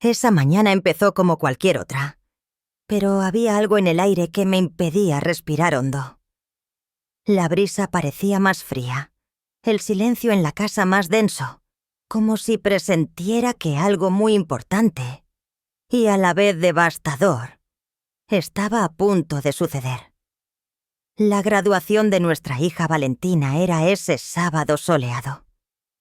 Esa mañana empezó como cualquier otra, pero había algo en el aire que me impedía respirar hondo. La brisa parecía más fría, el silencio en la casa más denso, como si presintiera que algo muy importante, y a la vez devastador, estaba a punto de suceder. La graduación de nuestra hija Valentina era ese sábado soleado,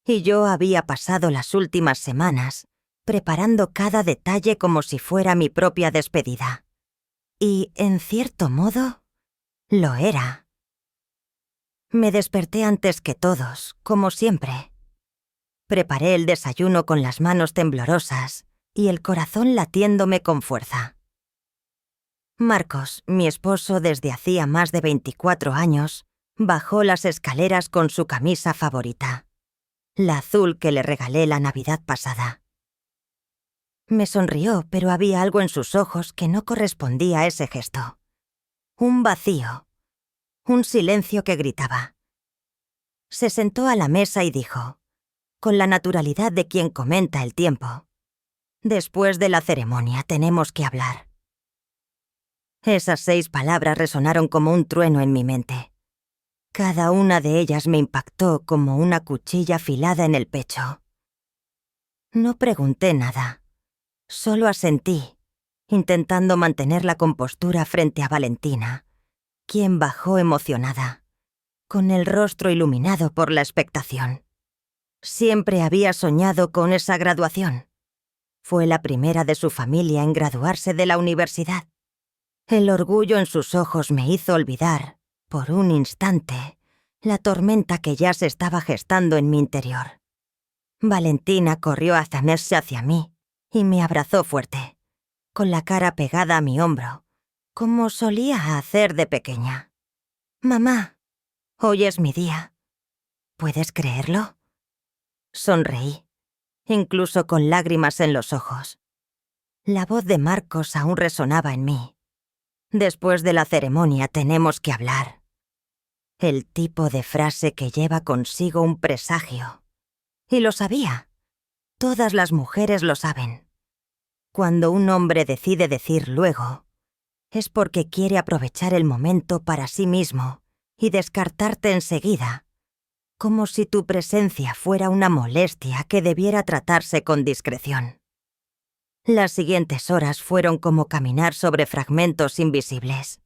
y yo había pasado las últimas semanas preparando cada detalle como si fuera mi propia despedida. Y, en cierto modo, lo era. Me desperté antes que todos, como siempre. Preparé el desayuno con las manos temblorosas y el corazón latiéndome con fuerza. Marcos, mi esposo desde hacía más de 24 años, bajó las escaleras con su camisa favorita, la azul que le regalé la Navidad pasada. Me sonrió, pero había algo en sus ojos que no correspondía a ese gesto. Un vacío, un silencio que gritaba. Se sentó a la mesa y dijo, con la naturalidad de quien comenta el tiempo: «Después de la ceremonia tenemos que hablar». Esas 6 palabras resonaron como un trueno en mi mente. Cada una de ellas me impactó como una cuchilla afilada en el pecho. No pregunté nada, solo asentí, intentando mantener la compostura frente a Valentina, quien bajó emocionada, con el rostro iluminado por la expectación. Siempre había soñado con esa graduación. Fue la primera de su familia en graduarse de la universidad. El orgullo en sus ojos me hizo olvidar, por un instante, la tormenta que ya se estaba gestando en mi interior. Valentina corrió hacia mí y me abrazó fuerte, con la cara pegada a mi hombro, como solía hacer de pequeña. «Mamá, hoy es mi día. ¿Puedes creerlo?». Sonreí, incluso con lágrimas en los ojos. La voz de Marcos aún resonaba en mí. «Después de la ceremonia tenemos que hablar». El tipo de frase que lleva consigo un presagio. Y lo sabía. Todas las mujeres lo saben. Cuando un hombre decide decir luego, es porque quiere aprovechar el momento para sí mismo y descartarte enseguida, como si tu presencia fuera una molestia que debiera tratarse con discreción. Las siguientes horas fueron como caminar sobre fragmentos invisibles.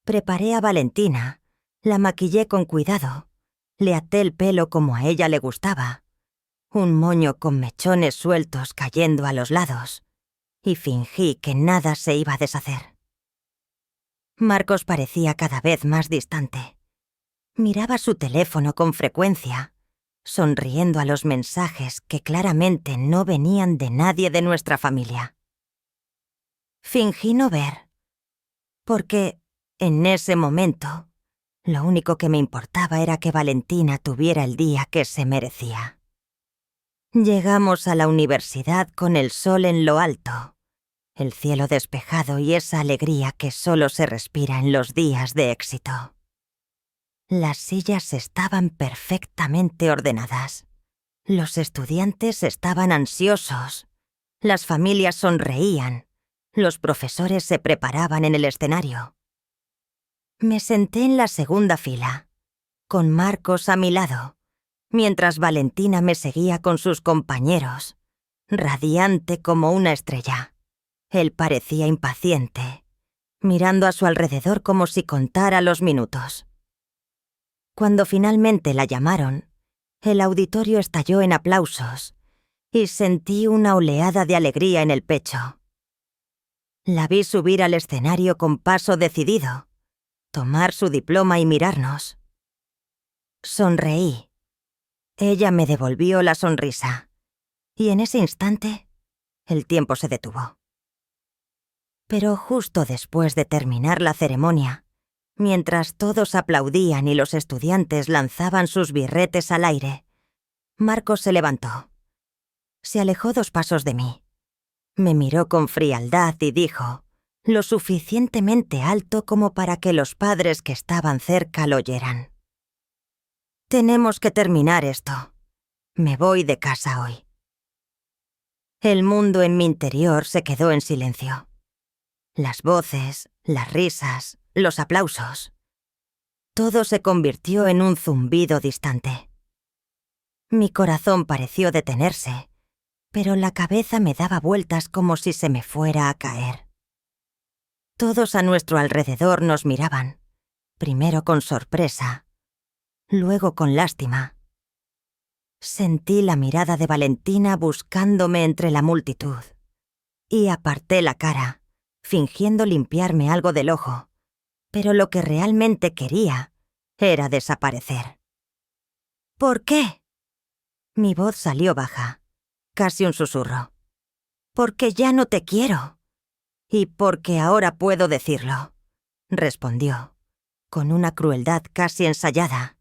Preparé a Valentina, la maquillé con cuidado, le até el pelo como a ella le gustaba, un moño con mechones sueltos cayendo a los lados, y fingí que nada se iba a deshacer. Marcos parecía cada vez más distante. Miraba su teléfono con frecuencia, sonriendo a los mensajes que claramente no venían de nadie de nuestra familia. Fingí no ver, porque, en ese momento, lo único que me importaba era que Valentina tuviera el día que se merecía. Llegamos a la universidad con el sol en lo alto, el cielo despejado y esa alegría que solo se respira en los días de éxito. Las sillas estaban perfectamente ordenadas. Los estudiantes estaban ansiosos. Las familias sonreían. Los profesores se preparaban en el escenario. Me senté en la segunda fila, con Marcos a mi lado, mientras Valentina me seguía con sus compañeros, radiante como una estrella. Él parecía impaciente, mirando a su alrededor como si contara los minutos. Cuando finalmente la llamaron, el auditorio estalló en aplausos y sentí una oleada de alegría en el pecho. La vi subir al escenario con paso decidido, tomar su diploma y mirarnos. Sonreí. Ella me devolvió la sonrisa, y en ese instante, el tiempo se detuvo. Pero justo después de terminar la ceremonia, mientras todos aplaudían y los estudiantes lanzaban sus birretes al aire, Marcos se levantó. Se alejó 2 pasos de mí. Me miró con frialdad y dijo, lo suficientemente alto como para que los padres que estaban cerca lo oyeran: «Tenemos que terminar esto. Me voy de casa hoy». El mundo en mi interior se quedó en silencio. Las voces, las risas, los aplausos. Todo se convirtió en un zumbido distante. Mi corazón pareció detenerse, pero la cabeza me daba vueltas como si se me fuera a caer. Todos a nuestro alrededor nos miraban, primero con sorpresa, luego con lástima. Sentí la mirada de Valentina buscándome entre la multitud, y aparté la cara, fingiendo limpiarme algo del ojo, pero lo que realmente quería era desaparecer. ¿Por qué? Mi voz salió baja, casi un susurro. Porque ya no te quiero. Y porque ahora puedo decirlo, respondió, con una crueldad casi ensayada.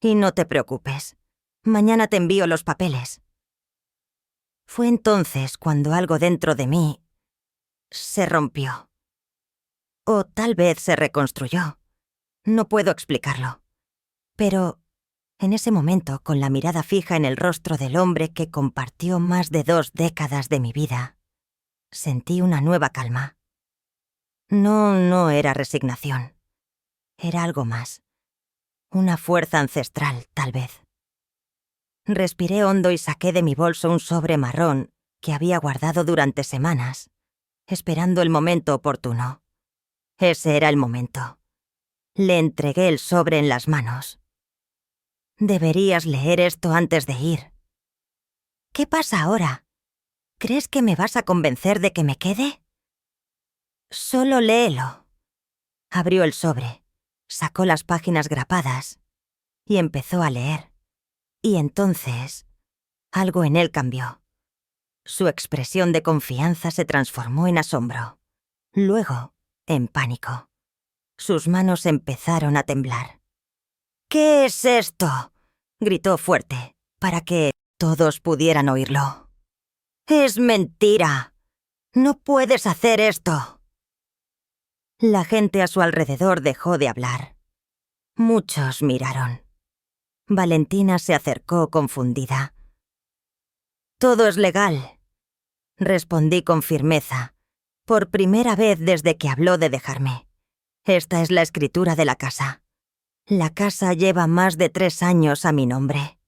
Y no te preocupes, mañana te envío los papeles. Fue entonces cuando algo dentro de mí se rompió. O tal vez se reconstruyó. No puedo explicarlo. Pero en ese momento, con la mirada fija en el rostro del hombre que compartió más de 2 décadas de mi vida, sentí una nueva calma. No era resignación. Era algo más. Una fuerza ancestral, tal vez. Respiré hondo y saqué de mi bolso un sobre marrón que había guardado durante semanas, esperando el momento oportuno. Ese era el momento. Le entregué el sobre en las manos. Deberías leer esto antes de ir. ¿Qué pasa ahora? ¿Crees que me vas a convencer de que me quede? Solo léelo. Abrió el sobre, sacó las páginas grapadas y empezó a leer. Y entonces, algo en él cambió. Su expresión de confianza se transformó en asombro, luego en pánico. Sus manos empezaron a temblar. «¿Qué es esto?», gritó fuerte, para que todos pudieran oírlo. «¡Es mentira! ¡No puedes hacer esto!». La gente a su alrededor dejó de hablar. Muchos miraron. Valentina se acercó confundida. «Todo es legal», respondí con firmeza, por primera vez desde que habló de dejarme. «Esta es la escritura de la casa. La casa lleva más de 3 años a mi nombre.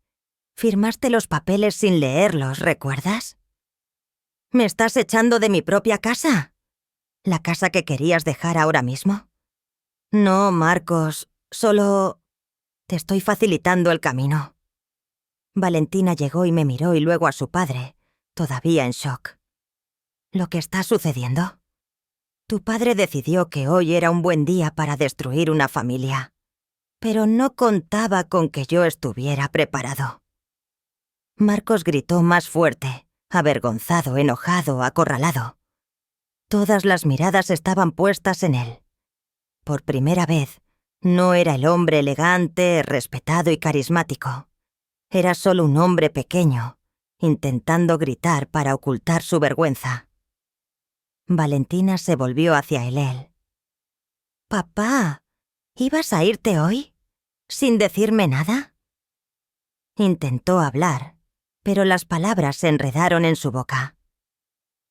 Firmaste los papeles sin leerlos, ¿recuerdas? ¿Me estás echando de mi propia casa? ¿La casa que querías dejar ahora mismo? No, Marcos, solo te estoy facilitando el camino». Valentina llegó y me miró y luego a su padre, todavía en shock. «¿Lo que está sucediendo? Tu padre decidió que hoy era un buen día para destruir una familia, pero no contaba con que yo estuviera preparado». Marcos gritó más fuerte, avergonzado, enojado, acorralado. Todas las miradas estaban puestas en él. Por primera vez, no era el hombre elegante, respetado y carismático. Era solo un hombre pequeño, intentando gritar para ocultar su vergüenza. Valentina se volvió hacia él. «Papá, ¿ibas a irte hoy? ¿Sin decirme nada?». Intentó hablar, pero las palabras se enredaron en su boca.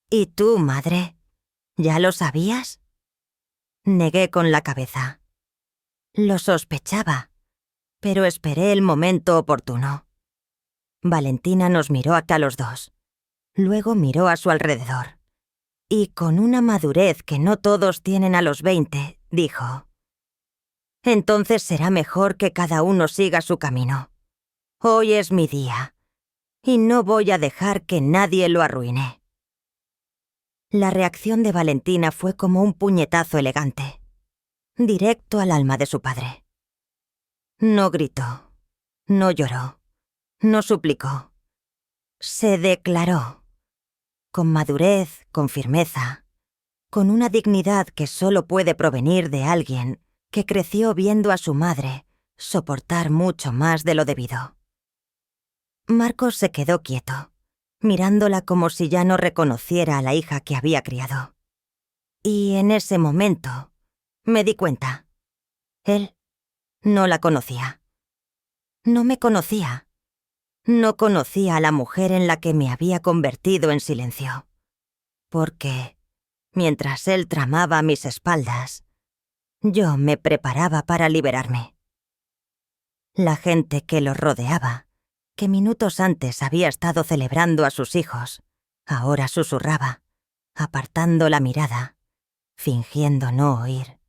«¿Y tú, madre? ¿Ya lo sabías?». Negué con la cabeza. Lo sospechaba, pero esperé el momento oportuno. Valentina nos miró a los dos. Luego miró a su alrededor. Y con una madurez que no todos tienen a los 20, dijo: «Entonces será mejor que cada uno siga su camino. Hoy es mi día, y no voy a dejar que nadie lo arruine». La reacción de Valentina fue como un puñetazo elegante, directo al alma de su padre. No gritó, no lloró, no suplicó. Se declaró, con madurez, con firmeza, con una dignidad que solo puede provenir de alguien que creció viendo a su madre soportar mucho más de lo debido. Marcos se quedó quieto, mirándola como si ya no reconociera a la hija que había criado. Y en ese momento me di cuenta. Él no la conocía. No me conocía. No conocía a la mujer en la que me había convertido en silencio, porque, mientras él tramaba a mis espaldas, yo me preparaba para liberarme. La gente que lo rodeaba, que minutos antes había estado celebrando a sus hijos, ahora susurraba, apartando la mirada, fingiendo no oír,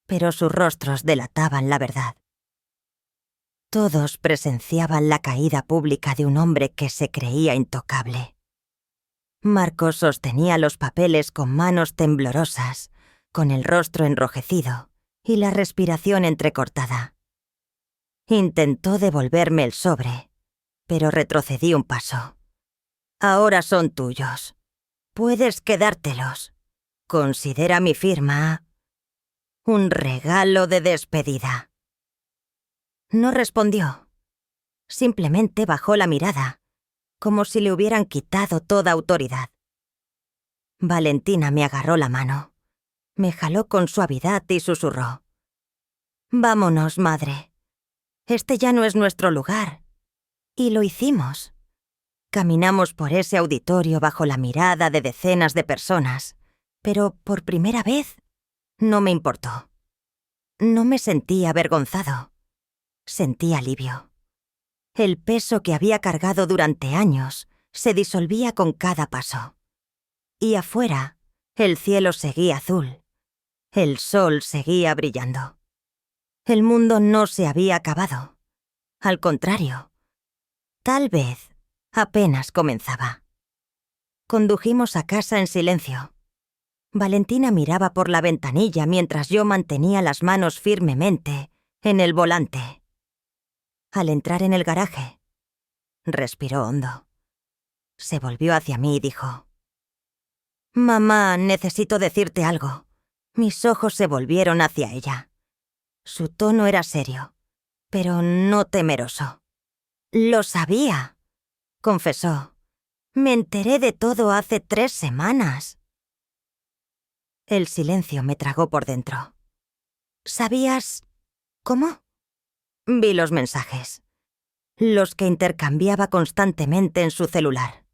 pero sus rostros delataban la verdad. Todos presenciaban la caída pública de un hombre que se creía intocable. Marcos sostenía los papeles con manos temblorosas, con el rostro enrojecido y la respiración entrecortada. Intentó devolverme el sobre, pero retrocedí un paso. Ahora son tuyos. Puedes quedártelos. Considera mi firma un regalo de despedida. No respondió. Simplemente bajó la mirada, como si le hubieran quitado toda autoridad. Valentina me agarró la mano. Me jaló con suavidad y susurró: «Vámonos, madre. Este ya no es nuestro lugar». Y lo hicimos. Caminamos por ese auditorio bajo la mirada de decenas de personas, pero por primera vez no me importó. No me sentí avergonzado. Sentí alivio. El peso que había cargado durante años se disolvía con cada paso. Y afuera, el cielo seguía azul. El sol seguía brillando. El mundo no se había acabado. Al contrario, tal vez apenas comenzaba. Condujimos a casa en silencio. Valentina miraba por la ventanilla mientras yo mantenía las manos firmemente en el volante. Al entrar en el garaje, respiró hondo. Se volvió hacia mí y dijo: «Mamá, necesito decirte algo». Mis ojos se volvieron hacia ella. Su tono era serio, pero no temeroso. «Lo sabía», confesó. «Me enteré de todo hace 3 semanas». El silencio me tragó por dentro. «¿Sabías cómo?» Vi los mensajes, los que intercambiaba constantemente en su celular.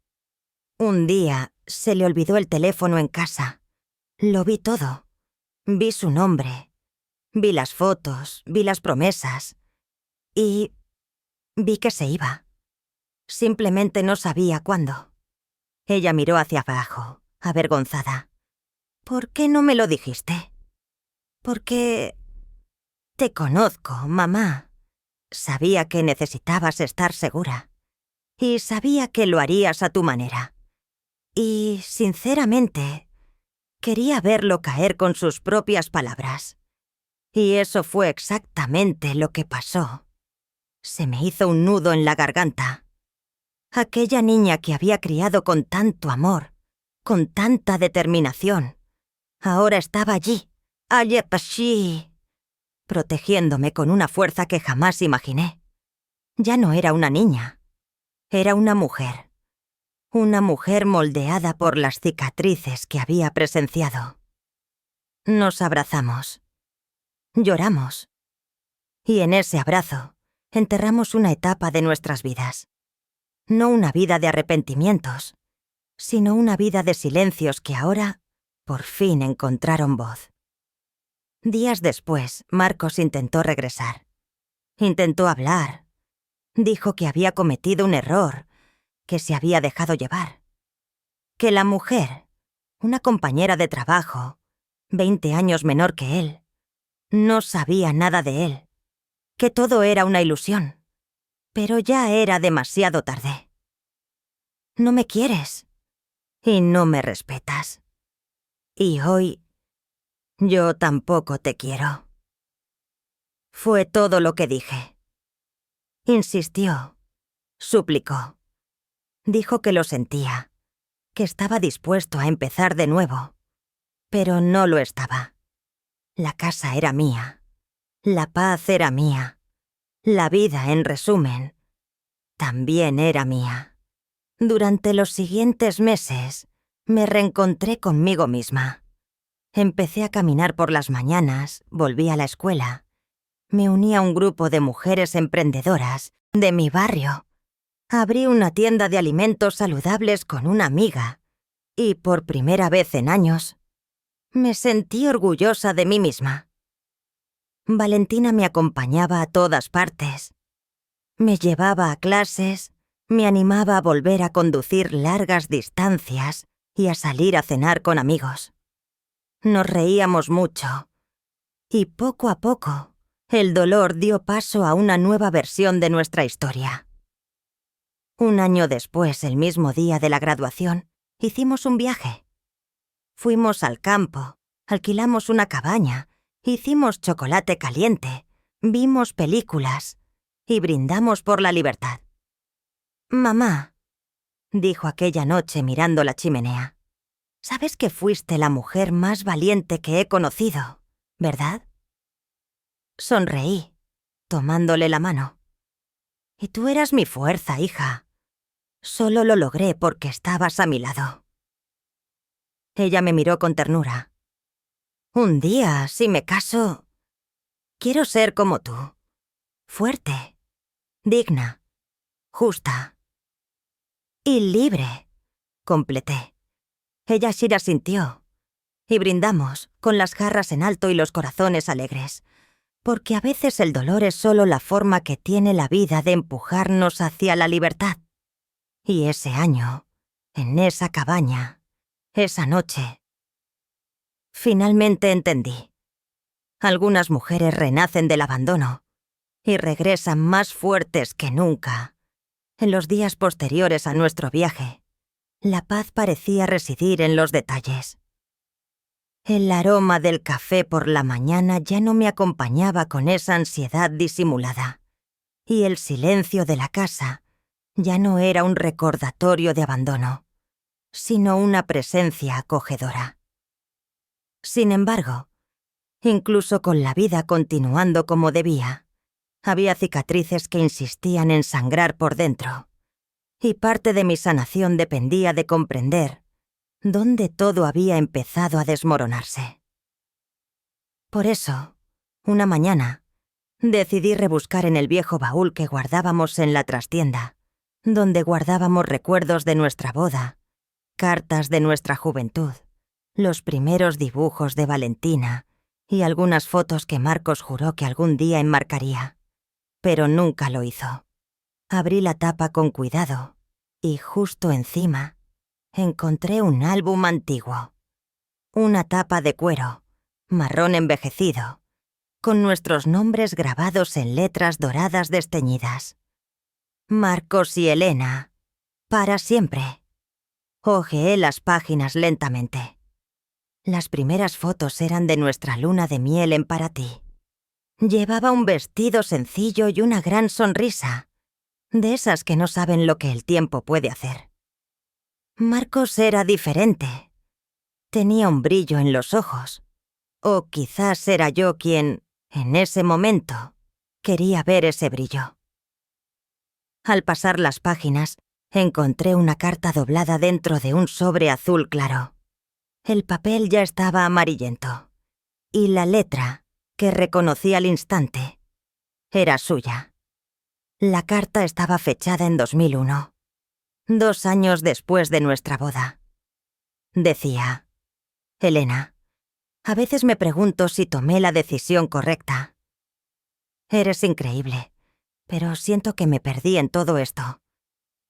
Un día se le olvidó el teléfono en casa. Lo vi todo. Vi su nombre. Vi las fotos, vi las promesas. Y vi que se iba. Simplemente no sabía cuándo. Ella miró hacia abajo, avergonzada. «¿Por qué no me lo dijiste?» «Porque te conozco, mamá. Sabía que necesitabas estar segura. Y sabía que lo harías a tu manera. Y, sinceramente, quería verlo caer con sus propias palabras. Y eso fue exactamente lo que pasó». Se me hizo un nudo en la garganta. Aquella niña que había criado con tanto amor, con tanta determinación, ahora estaba allí, protegiéndome con una fuerza que jamás imaginé. Ya no era una niña, era una mujer moldeada por las cicatrices que había presenciado. Nos abrazamos, lloramos, y en ese abrazo enterramos una etapa de nuestras vidas. No una vida de arrepentimientos, sino una vida de silencios que ahora, por fin, encontraron voz. Días después, Marcos intentó regresar. Intentó hablar. Dijo que había cometido un error, que se había dejado llevar. Que la mujer, una compañera de trabajo, 20 años menor que él, no sabía nada de él. Que todo era una ilusión. Pero ya era demasiado tarde. «No me quieres. Y no me respetas. Y hoy yo tampoco te quiero». Fue todo lo que dije. Insistió, suplicó. Dijo que lo sentía, que estaba dispuesto a empezar de nuevo. Pero no lo estaba. La casa era mía. La paz era mía. La vida, en resumen, también era mía. Durante los siguientes meses, me reencontré conmigo misma. Empecé a caminar por las mañanas, volví a la escuela. Me uní a un grupo de mujeres emprendedoras de mi barrio. Abrí una tienda de alimentos saludables con una amiga y por primera vez en años me sentí orgullosa de mí misma. Valentina me acompañaba a todas partes. Me llevaba a clases, me animaba a volver a conducir largas distancias y a salir a cenar con amigos. Nos reíamos mucho y poco a poco el dolor dio paso a una nueva versión de nuestra historia. Un año después, el mismo día de la graduación, hicimos un viaje. Fuimos al campo, alquilamos una cabaña, hicimos chocolate caliente, vimos películas y brindamos por la libertad. «Mamá», dijo aquella noche mirando la chimenea, «sabes que fuiste la mujer más valiente que he conocido, ¿verdad?» Sonreí, tomándole la mano. «Y tú eras mi fuerza, hija. Solo lo logré porque estabas a mi lado». Ella me miró con ternura. «Un día, si me caso, quiero ser como tú. Fuerte, digna, justa y libre», completé. Ella sí asintió y brindamos, con las jarras en alto y los corazones alegres, porque a veces el dolor es solo la forma que tiene la vida de empujarnos hacia la libertad. Y ese año, en esa cabaña, esa noche, finalmente entendí. Algunas mujeres renacen del abandono y regresan más fuertes que nunca. En los días posteriores a nuestro viaje, la paz parecía residir en los detalles. El aroma del café por la mañana ya no me acompañaba con esa ansiedad disimulada, y el silencio de la casa ya no era un recordatorio de abandono, sino una presencia acogedora. Sin embargo, incluso con la vida continuando como debía, había cicatrices que insistían en sangrar por dentro, y parte de mi sanación dependía de comprender dónde todo había empezado a desmoronarse. Por eso, una mañana, decidí rebuscar en el viejo baúl que guardábamos en la trastienda, donde guardábamos recuerdos de nuestra boda, cartas de nuestra juventud, los primeros dibujos de Valentina y algunas fotos que Marcos juró que algún día enmarcaría, pero nunca lo hizo. Abrí la tapa con cuidado y justo encima encontré un álbum antiguo, una tapa de cuero, marrón envejecido, con nuestros nombres grabados en letras doradas desteñidas. Marcos y Elena, para siempre. Hojeé las páginas lentamente. Las primeras fotos eran de nuestra luna de miel en Paraty. Llevaba un vestido sencillo y una gran sonrisa, de esas que no saben lo que el tiempo puede hacer. Marcos era diferente. Tenía un brillo en los ojos. O quizás era yo quien, en ese momento, quería ver ese brillo. Al pasar las páginas, encontré una carta doblada dentro de un sobre azul claro. El papel ya estaba amarillento, y la letra, que reconocí al instante, era suya. La carta estaba fechada en 2001, 2 años después de nuestra boda. Decía: «Elena, a veces me pregunto si tomé la decisión correcta. Eres increíble, pero siento que me perdí en todo esto.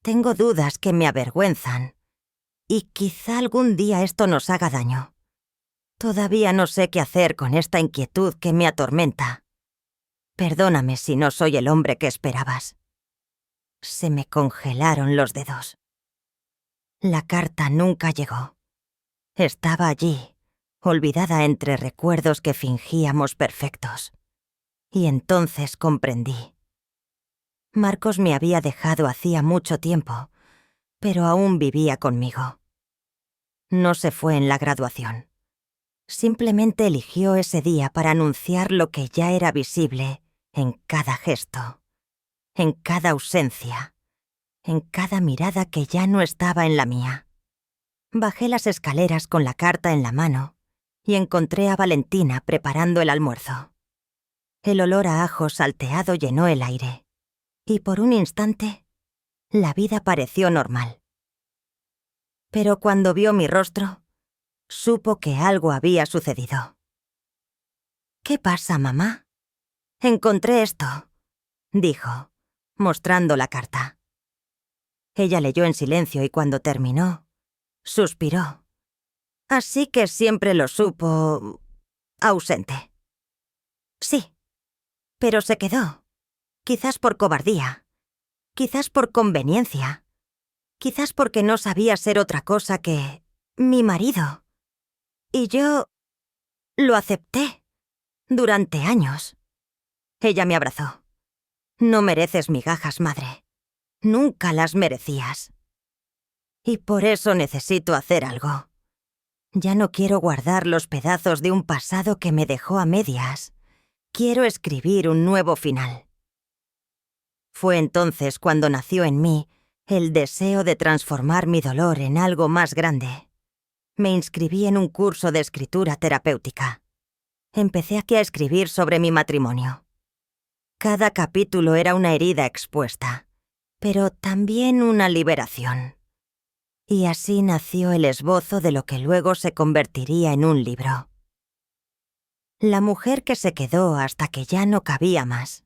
Tengo dudas que me avergüenzan, y quizá algún día esto nos haga daño. Todavía no sé qué hacer con esta inquietud que me atormenta. Perdóname si no soy el hombre que esperabas». Se me congelaron los dedos. La carta nunca llegó. Estaba allí, olvidada entre recuerdos que fingíamos perfectos. Y entonces comprendí. Marcos me había dejado hacía mucho tiempo, pero aún vivía conmigo. No se fue en la graduación. Simplemente eligió ese día para anunciar lo que ya era visible en cada gesto, en cada ausencia, en cada mirada que ya no estaba en la mía. Bajé las escaleras con la carta en la mano y encontré a Valentina preparando el almuerzo. El olor a ajo salteado llenó el aire, y por un instante La vida pareció normal. Pero cuando vio mi rostro, supo que algo había sucedido. «¿Qué pasa, mamá? Encontré esto», dijo, mostrando la carta. Ella leyó en silencio y cuando terminó, suspiró. «Así que siempre lo supo... ausente». «Sí, pero se quedó. Quizás por cobardía. Quizás por conveniencia. Quizás porque no sabía ser otra cosa que... mi marido. Y yo... lo acepté. Durante años». Ella me abrazó. «No mereces migajas, madre. Nunca las merecías. Y por eso necesito hacer algo. Ya no quiero guardar los pedazos de un pasado que me dejó a medias. Quiero escribir un nuevo final». Fue entonces cuando nació en mí el deseo de transformar mi dolor en algo más grande. Me inscribí en un curso de escritura terapéutica. Empecé aquí a escribir sobre mi matrimonio. Cada capítulo era una herida expuesta, pero también una liberación. Y así nació el esbozo de lo que luego se convertiría en un libro. La mujer que se quedó hasta que ya no cabía más.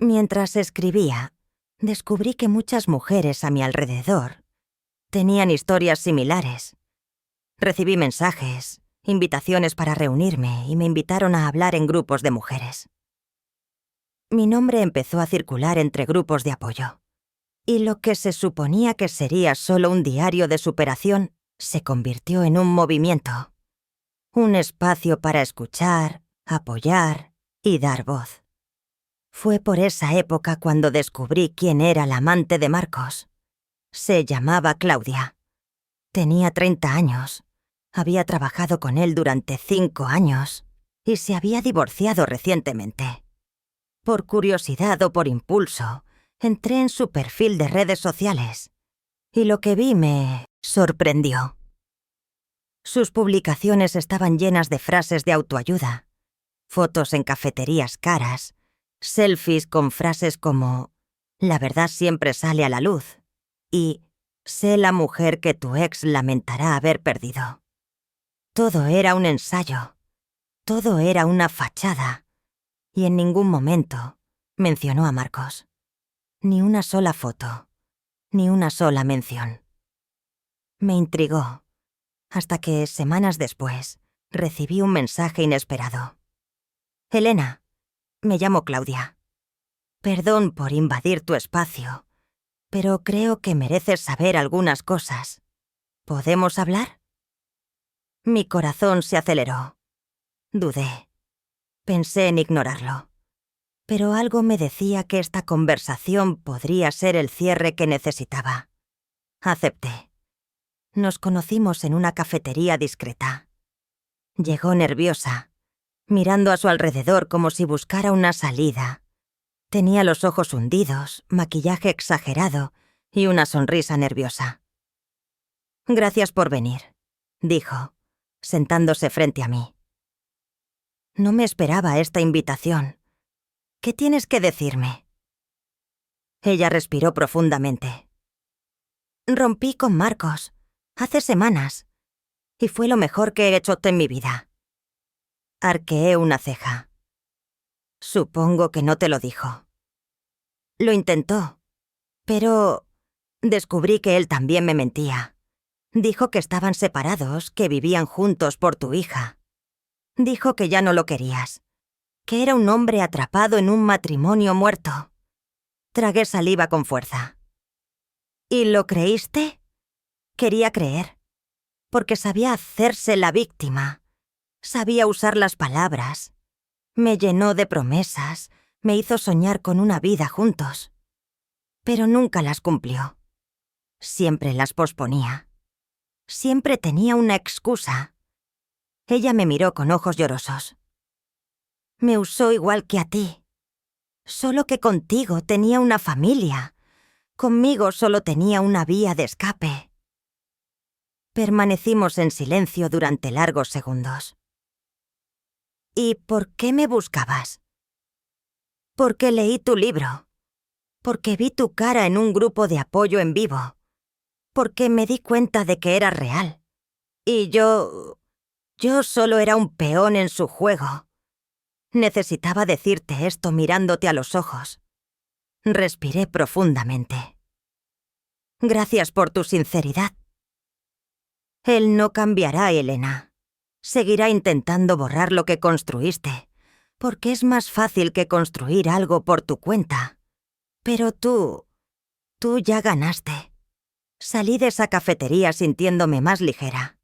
Mientras escribía, descubrí que muchas mujeres a mi alrededor tenían historias similares. Recibí mensajes, invitaciones para reunirme y me invitaron a hablar en grupos de mujeres. Mi nombre empezó a circular entre grupos de apoyo, y lo que se suponía que sería solo un diario de superación se convirtió en un movimiento, un espacio para escuchar, apoyar y dar voz. Fue por esa época cuando descubrí quién era la amante de Marcos. Se llamaba Claudia. Tenía 30 años. Había trabajado con él durante 5 años y se había divorciado recientemente. Por curiosidad o por impulso, entré en su perfil de redes sociales y lo que vi me sorprendió. Sus publicaciones estaban llenas de frases de autoayuda, fotos en cafeterías caras, selfies con frases como «La verdad siempre sale a la luz» y «Sé la mujer que tu ex lamentará haber perdido». Todo era un ensayo, todo era una fachada, y en ningún momento mencionó a Marcos. Ni una sola foto, ni una sola mención. Me intrigó, hasta que, semanas después, recibí un mensaje inesperado. «Elena, me llamo Claudia. Perdón por invadir tu espacio, pero creo que mereces saber algunas cosas. ¿Podemos hablar?» Mi corazón se aceleró. Dudé. Pensé en ignorarlo. Pero algo me decía que esta conversación podría ser el cierre que necesitaba. Acepté. Nos conocimos en una cafetería discreta. Llegó nerviosa, mirando a su alrededor como si buscara una salida. Tenía los ojos hundidos, maquillaje exagerado y una sonrisa nerviosa. «Gracias por venir», dijo, sentándose frente a mí. No me esperaba esta invitación. «¿Qué tienes que decirme?» Ella respiró profundamente. «Rompí con Marcos, hace semanas, y fue lo mejor que he hecho en mi vida». Arqueé una ceja. «Supongo que no te lo dijo». «Lo intentó, pero descubrí que él también me mentía. Dijo que estaban separados, que vivían juntos por tu hija. Dijo que ya no lo querías, que era un hombre atrapado en un matrimonio muerto». Tragué saliva con fuerza. «¿Y lo creíste?» Quería creer, porque sabía hacerse la víctima. Sabía usar las palabras. Me llenó de promesas, me hizo soñar con una vida juntos. Pero nunca las cumplió. Siempre las posponía. Siempre tenía una excusa. Ella me miró con ojos llorosos. «Me usó igual que a ti. Solo que contigo tenía una familia. Conmigo solo tenía una vía de escape». Permanecimos en silencio durante largos segundos. «¿Y por qué me buscabas?» «Porque leí tu libro. Porque vi tu cara en un grupo de apoyo en vivo. Porque me di cuenta de que era real. Y yo solo era un peón en su juego. Necesitaba decirte esto mirándote a los ojos. Respiré profundamente. Gracias por tu sinceridad. Él no cambiará, Elena. Seguirá intentando borrar lo que construiste, porque es más fácil que construir algo por tu cuenta. Pero tú ya ganaste. Salí de esa cafetería sintiéndome más ligera.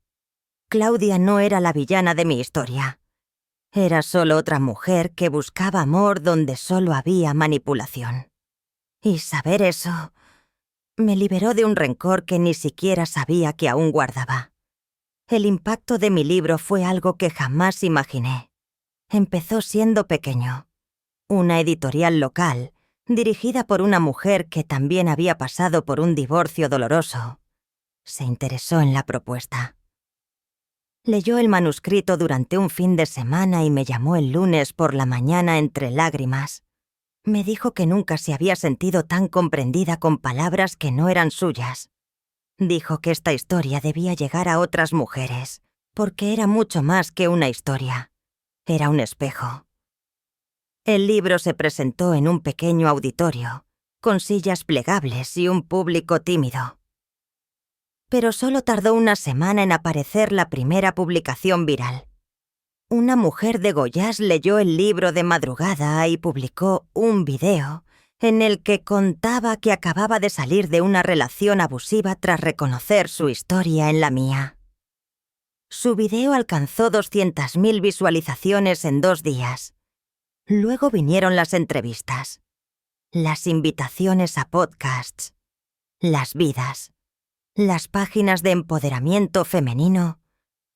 Claudia no era la villana de mi historia. Era solo otra mujer que buscaba amor donde solo había manipulación. Y saber eso me liberó de un rencor que ni siquiera sabía que aún guardaba. El impacto de mi libro fue algo que jamás imaginé. Empezó siendo pequeño. Una editorial local, dirigida por una mujer que también había pasado por un divorcio doloroso, se interesó en la propuesta. Leyó el manuscrito durante un fin de semana y me llamó el lunes por la mañana entre lágrimas. Me dijo que nunca se había sentido tan comprendida con palabras que no eran suyas. Dijo que esta historia debía llegar a otras mujeres, porque era mucho más que una historia. Era un espejo. El libro se presentó en un pequeño auditorio, con sillas plegables y un público tímido. Pero solo tardó una semana en aparecer la primera publicación viral. Una mujer de Goiás leyó el libro de madrugada y publicó un video en el que contaba que acababa de salir de una relación abusiva tras reconocer su historia en la mía. Su video alcanzó 200.000 visualizaciones en 2 días. Luego vinieron las entrevistas, las invitaciones a podcasts, las vidas. Las páginas de empoderamiento femenino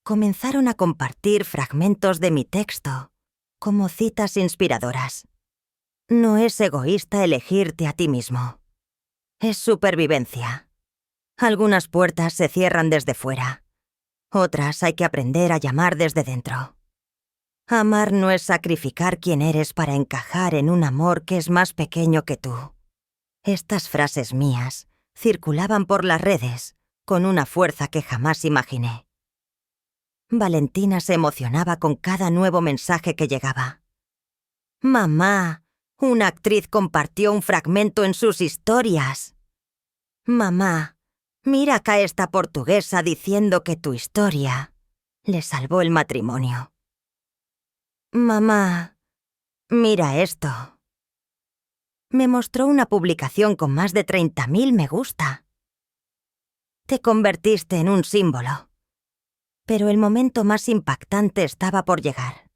comenzaron a compartir fragmentos de mi texto, como citas inspiradoras. No es egoísta elegirte a ti mismo. Es supervivencia. Algunas puertas se cierran desde fuera. Otras hay que aprender a llamar desde dentro. Amar no es sacrificar quién eres para encajar en un amor que es más pequeño que tú. Estas frases mías circulaban por las redes con una fuerza que jamás imaginé. Valentina se emocionaba con cada nuevo mensaje que llegaba. «Mamá, una actriz compartió un fragmento en sus historias. Mamá, mira acá esta portuguesa diciendo que tu historia le salvó el matrimonio. Mamá, mira esto». Me mostró una publicación con más de 30.000 me gusta. Te convertiste en un símbolo. Pero el momento más impactante estaba por llegar.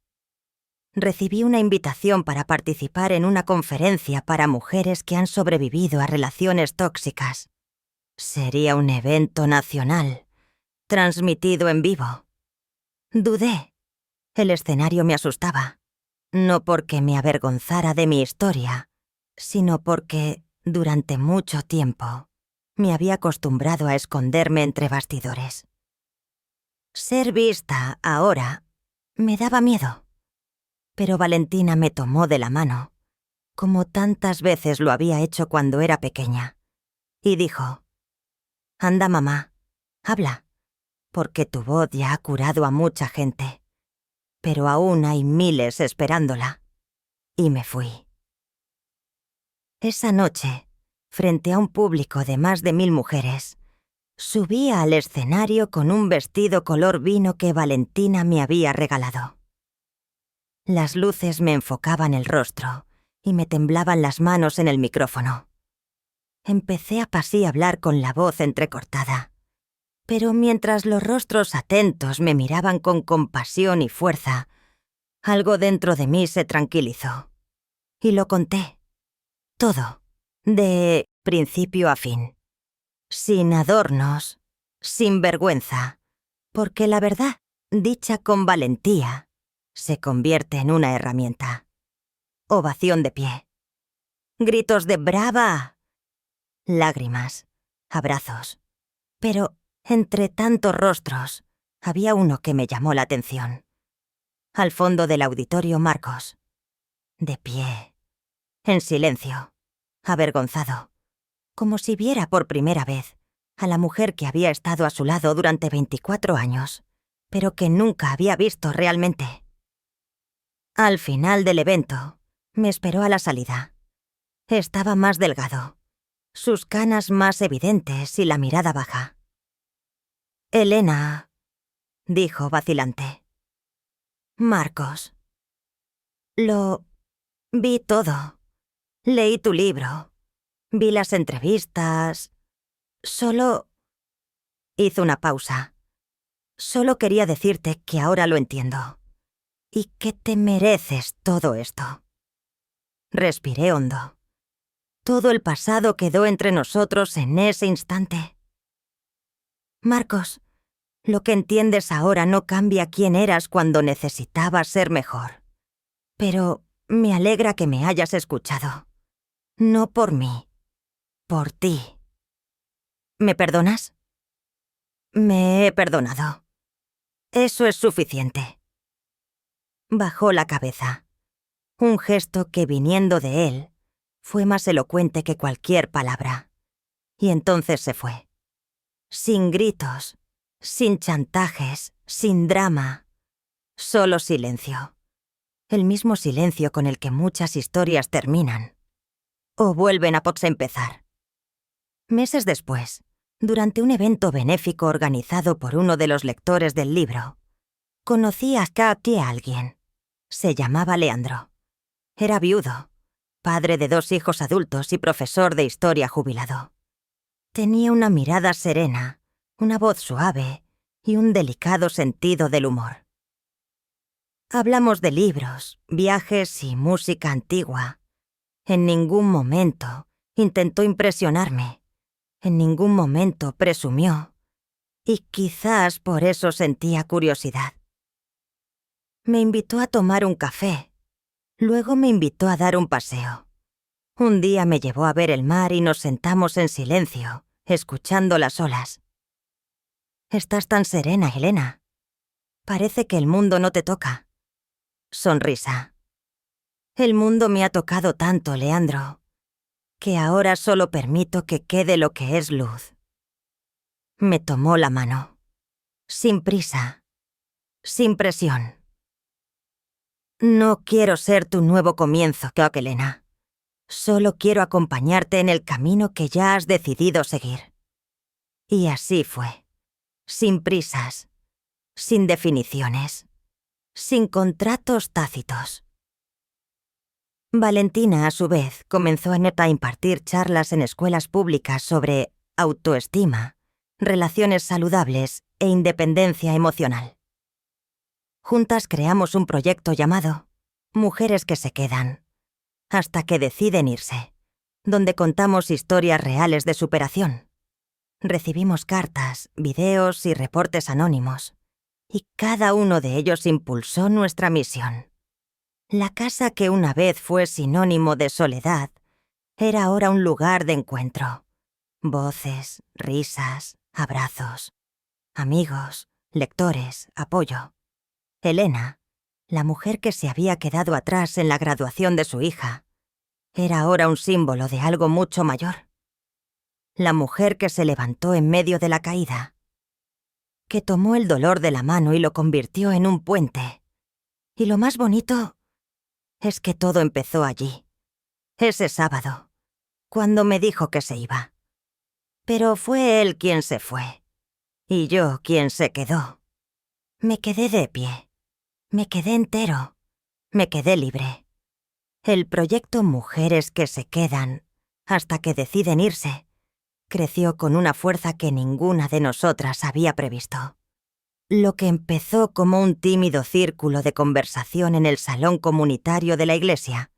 Recibí una invitación para participar en una conferencia para mujeres que han sobrevivido a relaciones tóxicas. Sería un evento nacional, transmitido en vivo. Dudé. El escenario me asustaba. No porque me avergonzara de mi historia, sino porque, durante mucho tiempo, me había acostumbrado a esconderme entre bastidores. Ser vista ahora me daba miedo. Pero Valentina me tomó de la mano, como tantas veces lo había hecho cuando era pequeña, y dijo: «Anda, mamá, habla, porque tu voz ya ha curado a mucha gente, pero aún hay miles esperándola». Y me fui. Esa noche, frente a un público de más de 1.000 mujeres, subía al escenario con un vestido color vino que Valentina me había regalado. Las luces me enfocaban el rostro y me temblaban las manos en el micrófono. Empecé a hablar con la voz entrecortada, pero mientras los rostros atentos me miraban con compasión y fuerza, algo dentro de mí se tranquilizó. Y lo conté. Todo, de principio a fin. Sin adornos, sin vergüenza, porque la verdad, dicha con valentía, se convierte en una herramienta. Ovación de pie. Gritos de ¡brava! Lágrimas, abrazos. Pero, entre tantos rostros, había uno que me llamó la atención. Al fondo del auditorio, Marcos. De pie, en silencio, avergonzado, como si viera por primera vez a la mujer que había estado a su lado durante 24 años, pero que nunca había visto realmente. Al final del evento, me esperó a la salida. Estaba más delgado, sus canas más evidentes y la mirada baja. «Elena», dijo vacilante. «Marcos. Lo vi todo. Leí tu libro. Vi las entrevistas. Solo...» Hizo una pausa. «Solo quería decirte que ahora lo entiendo. Y que te mereces todo esto». Respiré hondo. Todo el pasado quedó entre nosotros en ese instante. «Marcos, lo que entiendes ahora no cambia quién eras cuando necesitabas ser mejor. Pero me alegra que me hayas escuchado. No por mí, por ti. ¿Me perdonas?» «Me he perdonado. Eso es suficiente». Bajó la cabeza. Un gesto que, viniendo de él, fue más elocuente que cualquier palabra. Y entonces se fue. Sin gritos, sin chantajes, sin drama. Solo silencio. El mismo silencio con el que muchas historias terminan. O vuelven a empezar. Meses después, durante un evento benéfico organizado por uno de los lectores del libro, conocí a alguien. Se llamaba Leandro. Era viudo, padre de 2 hijos adultos y profesor de historia jubilado. Tenía una mirada serena, una voz suave y un delicado sentido del humor. Hablamos de libros, viajes y música antigua. En ningún momento intentó impresionarme. En ningún momento presumió. Y quizás por eso sentía curiosidad. Me invitó a tomar un café. Luego me invitó a dar un paseo. Un día me llevó a ver el mar y nos sentamos en silencio, escuchando las olas. «Estás tan serena, Elena. Parece que el mundo no te toca». Sonrisa. «El mundo me ha tocado tanto, Leandro, que ahora solo permito que quede lo que es luz». Me tomó la mano. Sin prisa. Sin presión. «No quiero ser tu nuevo comienzo, Elena. Solo quiero acompañarte en el camino que ya has decidido seguir». Y así fue. Sin prisas. Sin definiciones. Sin contratos tácitos. Valentina, a su vez, comenzó a impartir charlas en escuelas públicas sobre autoestima, relaciones saludables e independencia emocional. Juntas creamos un proyecto llamado Mujeres que se quedan, hasta que deciden irse, donde contamos historias reales de superación. Recibimos cartas, videos y reportes anónimos, y cada uno de ellos impulsó nuestra misión. La casa que una vez fue sinónimo de soledad era ahora un lugar de encuentro. Voces, risas, abrazos, amigos, lectores, apoyo. Elena, la mujer que se había quedado atrás en la graduación de su hija, era ahora un símbolo de algo mucho mayor. La mujer que se levantó en medio de la caída, que tomó el dolor de la mano y lo convirtió en un puente. Y lo más bonito es que todo empezó allí, ese sábado, cuando me dijo que se iba. Pero fue él quien se fue, y yo quien se quedó. Me quedé de pie, me quedé entero, me quedé libre. El proyecto Mujeres que se quedan hasta que deciden irse creció con una fuerza que ninguna de nosotras había previsto. Lo que empezó como un tímido círculo de conversación en el salón comunitario de la iglesia,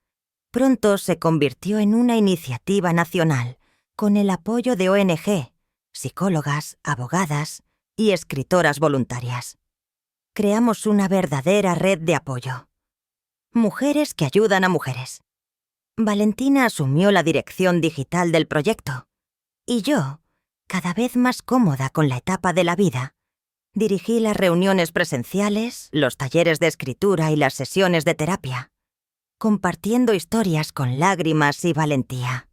pronto se convirtió en una iniciativa nacional con el apoyo de ONG, psicólogas, abogadas y escritoras voluntarias. Creamos una verdadera red de apoyo. Mujeres que ayudan a mujeres. Valentina asumió la dirección digital del proyecto, y yo, cada vez más cómoda con la etapa de la vida, dirigí las reuniones presenciales, los talleres de escritura y las sesiones de terapia, compartiendo historias con lágrimas y valentía.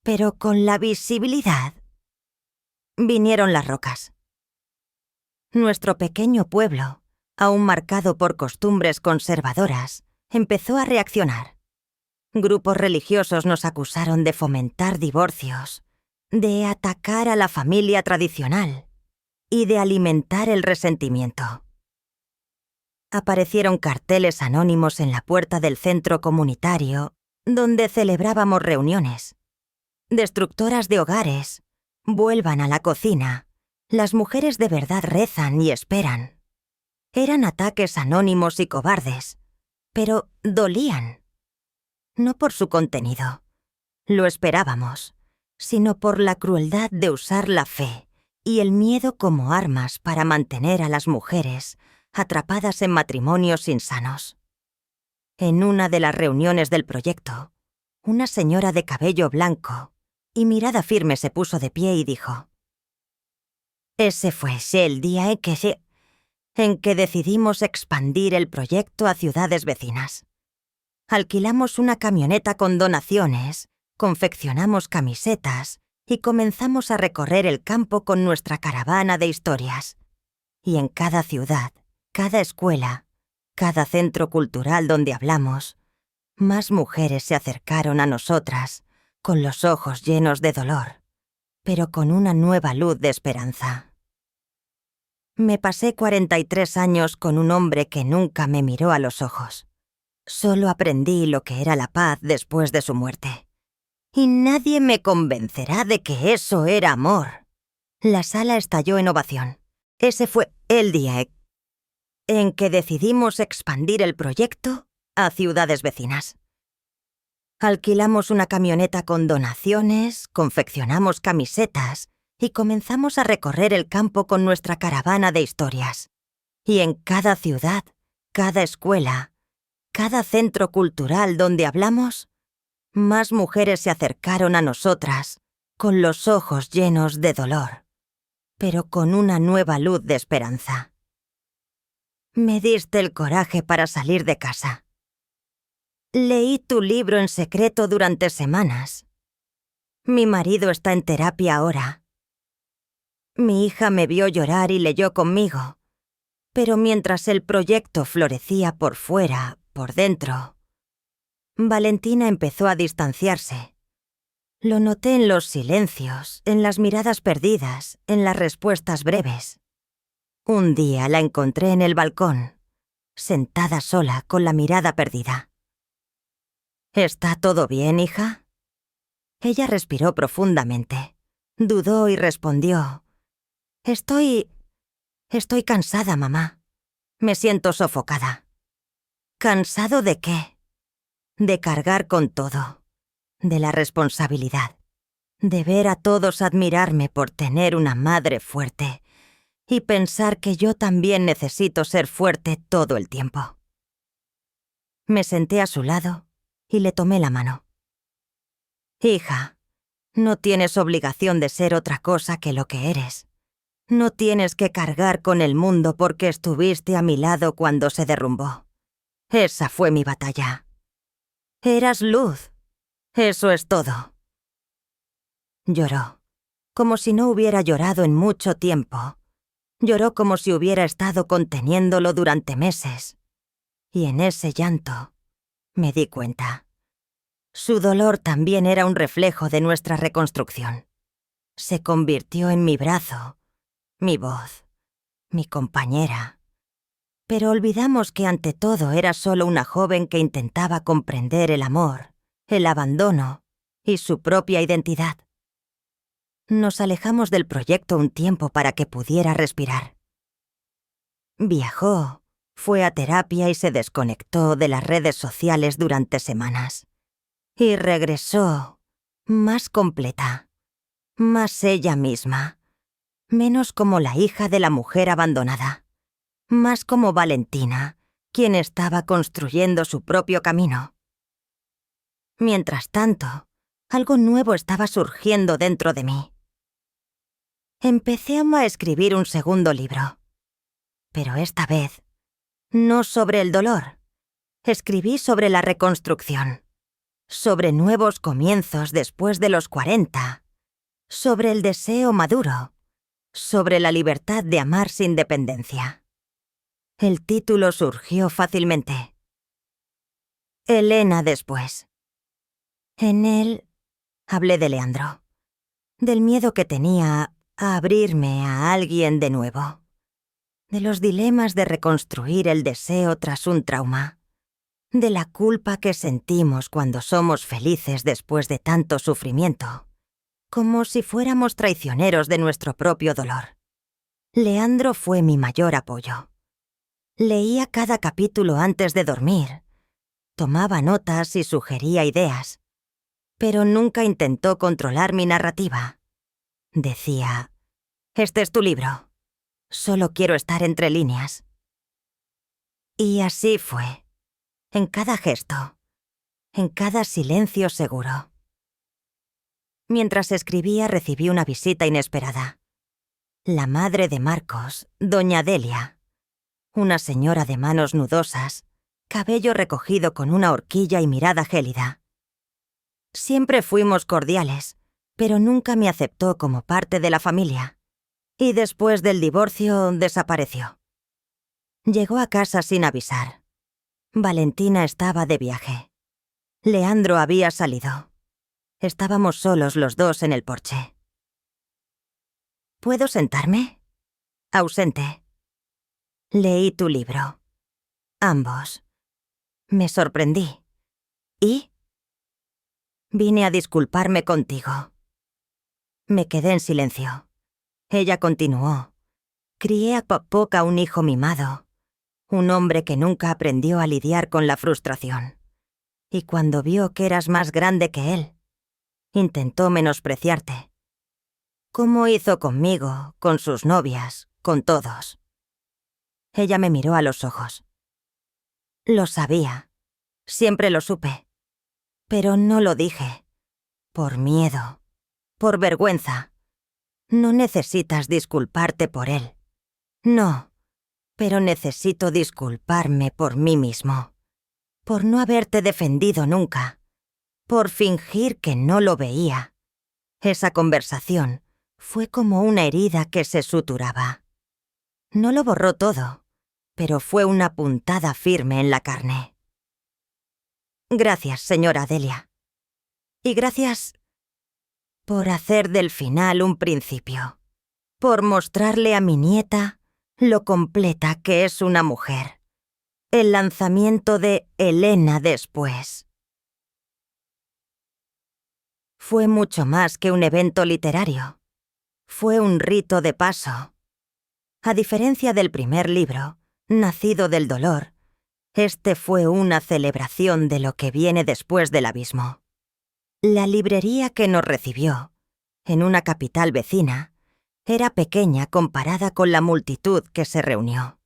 Pero con la visibilidad vinieron las rocas. Nuestro pequeño pueblo, aún marcado por costumbres conservadoras, empezó a reaccionar. Grupos religiosos nos acusaron de fomentar divorcios, de atacar a la familia tradicional y de alimentar el resentimiento. Aparecieron carteles anónimos en la puerta del centro comunitario donde celebrábamos reuniones. Destructoras de hogares, vuelvan a la cocina. Las mujeres de verdad rezan y esperan. Eran ataques anónimos y cobardes, pero dolían. No por su contenido, lo esperábamos, sino por la crueldad de usar la fe y el miedo como armas para mantener a las mujeres atrapadas en matrimonios insanos. En una de las reuniones del proyecto, una señora de cabello blanco y mirada firme se puso de pie y dijo: «Ese fue el día en que decidimos expandir el proyecto a ciudades vecinas. Alquilamos una camioneta con donaciones, confeccionamos camisetas y comenzamos a recorrer el campo con nuestra caravana de historias. Y en cada ciudad, cada escuela, cada centro cultural donde hablamos, más mujeres se acercaron a nosotras, con los ojos llenos de dolor, pero con una nueva luz de esperanza». Me pasé 43 años con un hombre que nunca me miró a los ojos. Solo aprendí lo que era la paz después de su muerte. Y nadie me convencerá de que eso era amor. La sala estalló en ovación. Ese fue el día en que decidimos expandir el proyecto a ciudades vecinas. Alquilamos una camioneta con donaciones, confeccionamos camisetas y comenzamos a recorrer el campo con nuestra caravana de historias. Y en cada ciudad, cada escuela, cada centro cultural donde hablamos, más mujeres se acercaron a nosotras, con los ojos llenos de dolor, pero con una nueva luz de esperanza. Me diste el coraje para salir de casa. Leí tu libro en secreto durante semanas. Mi marido está en terapia ahora. Mi hija me vio llorar y leyó conmigo, pero mientras el proyecto florecía por fuera, por dentro, Valentina empezó a distanciarse. Lo noté en los silencios, en las miradas perdidas, en las respuestas breves. Un día la encontré en el balcón, sentada sola, con la mirada perdida. ¿Está todo bien, hija? Ella respiró profundamente, dudó y respondió: Estoy cansada, mamá. Me siento sofocada». ¿Cansado de qué? De cargar con todo, de la responsabilidad, de ver a todos admirarme por tener una madre fuerte y pensar que yo también necesito ser fuerte todo el tiempo. Me senté a su lado y le tomé la mano. «Hija, no tienes obligación de ser otra cosa que lo que eres. No tienes que cargar con el mundo porque estuviste a mi lado cuando se derrumbó. Esa fue mi batalla. Eras luz. Eso es todo». Lloró, como si no hubiera llorado en mucho tiempo. Lloró como si hubiera estado conteniéndolo durante meses. Y en ese llanto me di cuenta. Su dolor también era un reflejo de nuestra reconstrucción. Se convirtió en mi brazo, mi voz, mi compañera. Pero olvidamos que ante todo era solo una joven que intentaba comprender el amor, el abandono y su propia identidad. Nos alejamos del proyecto un tiempo para que pudiera respirar. Viajó, fue a terapia y se desconectó de las redes sociales durante semanas. Y regresó más completa, más ella misma, menos como la hija de la mujer abandonada, más como Valentina, quien estaba construyendo su propio camino. Mientras tanto, algo nuevo estaba surgiendo dentro de mí. Empecé a escribir un segundo libro, pero esta vez no sobre el dolor. Escribí sobre la reconstrucción, sobre nuevos comienzos después de los 40, sobre el deseo maduro, sobre la libertad de amar sin dependencia. El título surgió fácilmente. Elena después. En él hablé de Leandro, del miedo que tenía a abrirme a alguien de nuevo, de los dilemas de reconstruir el deseo tras un trauma, de la culpa que sentimos cuando somos felices después de tanto sufrimiento, como si fuéramos traicioneros de nuestro propio dolor. Leandro fue mi mayor apoyo. Leía cada capítulo antes de dormir, tomaba notas y sugería ideas, pero nunca intentó controlar mi narrativa. Decía, «Este es tu libro. Solo quiero estar entre líneas». Y así fue, en cada gesto, en cada silencio seguro. Mientras escribía recibí una visita inesperada. La madre de Marcos, doña Delia, una señora de manos nudosas, cabello recogido con una horquilla y mirada gélida. Siempre fuimos cordiales, pero nunca me aceptó como parte de la familia, y después del divorcio desapareció. Llegó a casa sin avisar. Valentina estaba de viaje. Leandro había salido. Estábamos solos los dos en el porche. ¿Puedo sentarme? Ausente. Leí tu libro. Ambos. Me sorprendí. ¿Y? Vine a disculparme contigo. Me quedé en silencio. Ella continuó. Crié a Poc a un hijo mimado, un hombre que nunca aprendió a lidiar con la frustración. Y cuando vio que eras más grande que él, intentó menospreciarte. ¿Cómo hizo conmigo, con sus novias, con todos? Ella me miró a los ojos. Lo sabía. Siempre lo supe. Pero no lo dije. Por miedo. Por vergüenza. No necesitas disculparte por él. No. Pero necesito disculparme por mí mismo. Por no haberte defendido nunca. Por fingir que no lo veía. Esa conversación fue como una herida que se suturaba. No lo borró todo, pero fue una puntada firme en la carne. Gracias, señora Delia. Y gracias por hacer del final un principio. Por mostrarle a mi nieta lo completa que es una mujer. El lanzamiento de Elena después. Fue mucho más que un evento literario. Fue un rito de paso. A diferencia del primer libro, Nacido del dolor, este fue una celebración de lo que viene después del abismo. La librería que nos recibió, en una capital vecina, era pequeña comparada con la multitud que se reunió.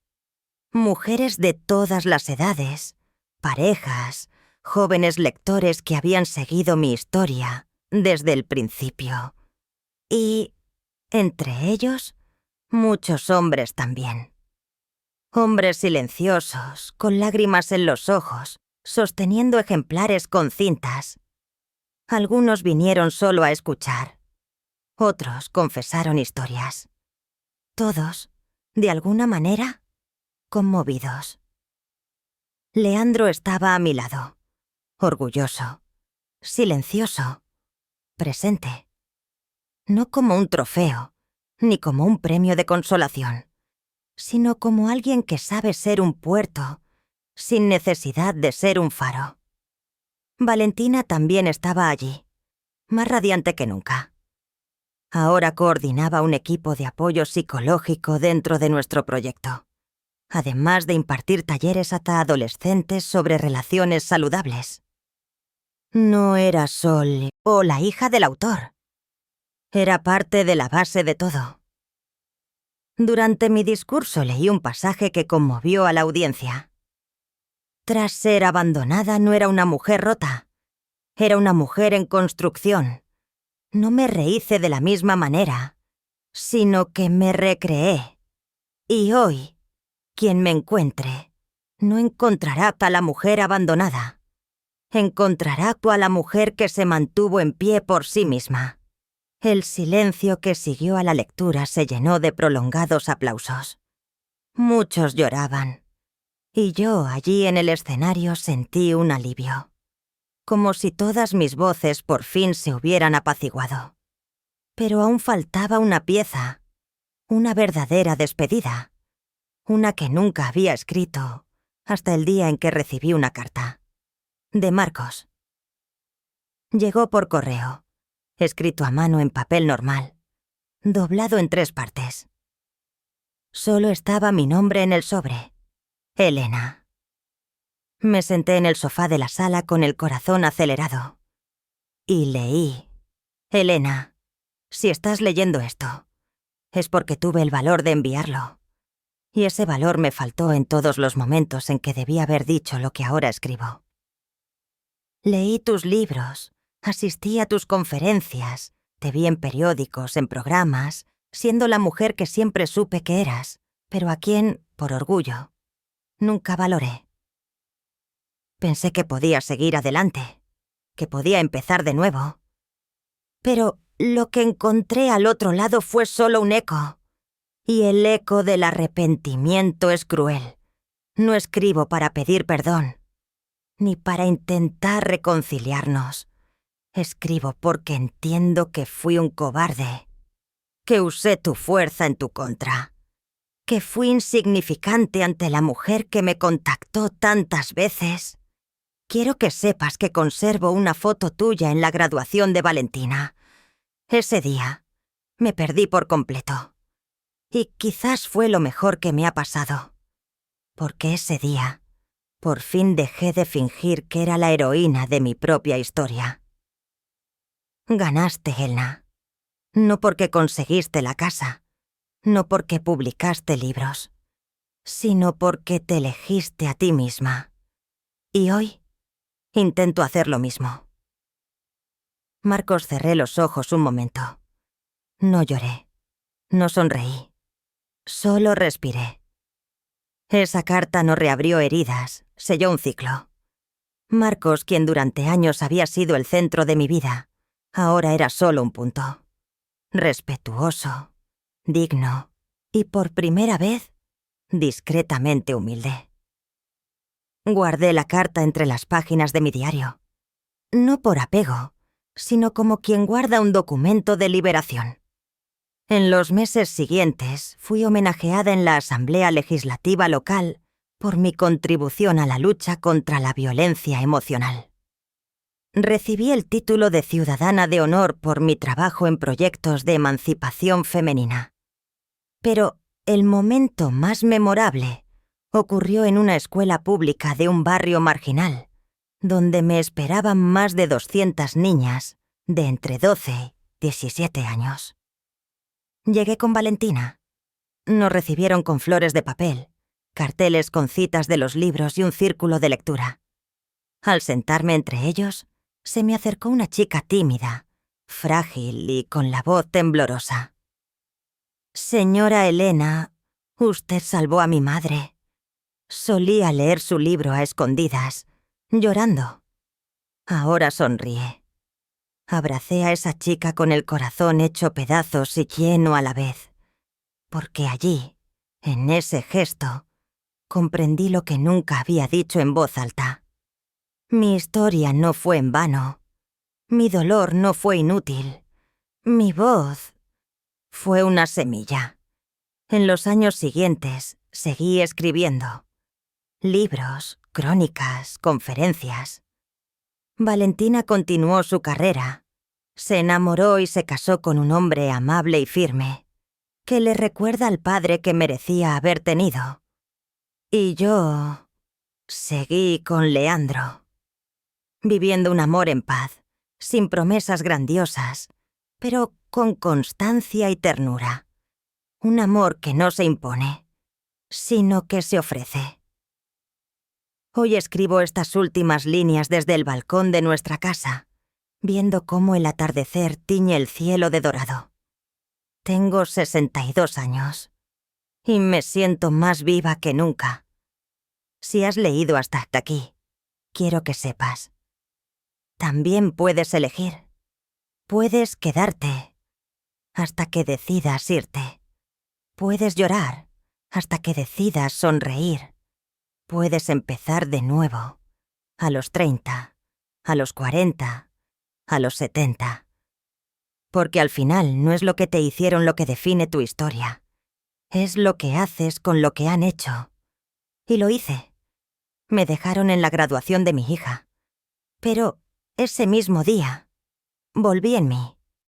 Mujeres de todas las edades, parejas, jóvenes lectores que habían seguido mi historia desde el principio. Y, entre ellos, muchos hombres también. Hombres silenciosos, con lágrimas en los ojos, sosteniendo ejemplares con cintas. Algunos vinieron solo a escuchar. Otros confesaron historias. Todos, de alguna manera, conmovidos. Leandro estaba a mi lado, orgulloso, silencioso, presente. No como un trofeo, ni como un premio de consolación, sino como alguien que sabe ser un puerto, sin necesidad de ser un faro. Valentina también estaba allí, más radiante que nunca. Ahora coordinaba un equipo de apoyo psicológico dentro de nuestro proyecto, además de impartir talleres a adolescentes sobre relaciones saludables. No era Sol o la hija del autor. Era parte de la base de todo. Durante mi discurso leí un pasaje que conmovió a la audiencia. Tras ser abandonada no era una mujer rota, era una mujer en construcción. No me rehice de la misma manera, sino que me recreé. Y hoy, quien me encuentre, no encontrará a la mujer abandonada. encontrará a la mujer que se mantuvo en pie por sí misma. El silencio que siguió a la lectura se llenó de prolongados aplausos. Muchos lloraban, y yo allí en el escenario sentí un alivio, como si todas mis voces por fin se hubieran apaciguado. Pero aún faltaba una pieza, una verdadera despedida, una que nunca había escrito hasta el día en que recibí una carta. De Marcos. Llegó por correo, escrito a mano en papel normal, doblado en 3 partes. Solo estaba mi nombre en el sobre. Elena. Me senté en el sofá de la sala con el corazón acelerado. Y leí. Elena, si estás leyendo esto, es porque tuve el valor de enviarlo. Y ese valor me faltó en todos los momentos en que debí haber dicho lo que ahora escribo. Leí tus libros, asistí a tus conferencias, te vi en periódicos, en programas, siendo la mujer que siempre supe que eras, pero a quien, por orgullo, nunca valoré. Pensé que podía seguir adelante, que podía empezar de nuevo. Pero lo que encontré al otro lado fue solo un eco. Y el eco del arrepentimiento es cruel. No escribo para pedir perdón, ni para intentar reconciliarnos. Escribo porque entiendo que fui un cobarde, que usé tu fuerza en tu contra, que fui insignificante ante la mujer que me contactó tantas veces. Quiero que sepas que conservo una foto tuya en la graduación de Valentina. Ese día me perdí por completo. Y quizás fue lo mejor que me ha pasado. Porque ese día, por fin dejé de fingir que era la heroína de mi propia historia. Ganaste, Elena. No porque conseguiste la casa, no porque publicaste libros, sino porque te elegiste a ti misma. Y hoy intento hacer lo mismo. Marcos, cerré los ojos un momento. No lloré, no sonreí, solo respiré. Esa carta no reabrió heridas, selló un ciclo. Marcos, quien durante años había sido el centro de mi vida, ahora era solo un punto. Respetuoso, digno y por primera vez, discretamente humilde. Guardé la carta entre las páginas de mi diario. No por apego, sino como quien guarda un documento de liberación. En los meses siguientes fui homenajeada en la Asamblea Legislativa local por mi contribución a la lucha contra la violencia emocional. Recibí el título de Ciudadana de Honor por mi trabajo en proyectos de emancipación femenina. Pero el momento más memorable ocurrió en una escuela pública de un barrio marginal, donde me esperaban más de 200 niñas de entre 12 y 17 años. Llegué con Valentina. Nos recibieron con flores de papel, carteles con citas de los libros y un círculo de lectura. Al sentarme entre ellos, se me acercó una chica tímida, frágil y con la voz temblorosa. Señora Elena, usted salvó a mi madre. Solía leer su libro a escondidas, llorando. Ahora sonríe. Abracé a esa chica con el corazón hecho pedazos y lleno a la vez, porque allí, en ese gesto, comprendí lo que nunca había dicho en voz alta. Mi historia no fue en vano. Mi dolor no fue inútil. Mi voz fue una semilla. En los años siguientes seguí escribiendo. Libros, crónicas, conferencias. Valentina continuó su carrera. Se enamoró y se casó con un hombre amable y firme, que le recuerda al padre que merecía haber tenido. Y yo seguí con Leandro, viviendo un amor en paz, sin promesas grandiosas, pero con constancia y ternura. Un amor que no se impone, sino que se ofrece. Hoy escribo estas últimas líneas desde el balcón de nuestra casa, viendo cómo el atardecer tiñe el cielo de dorado. Tengo 62 años y me siento más viva que nunca. Si has leído hasta aquí, quiero que sepas, También puedes elegir. Puedes quedarte hasta que decidas irte. Puedes llorar hasta que decidas sonreír. Puedes empezar de nuevo, a los 30, a los 40, a los 70. Porque al final no es lo que te hicieron lo que define tu historia. Es lo que haces con lo que han hecho. Y lo hice. Me dejaron en la graduación de mi hija. Pero ese mismo día, volví en mí.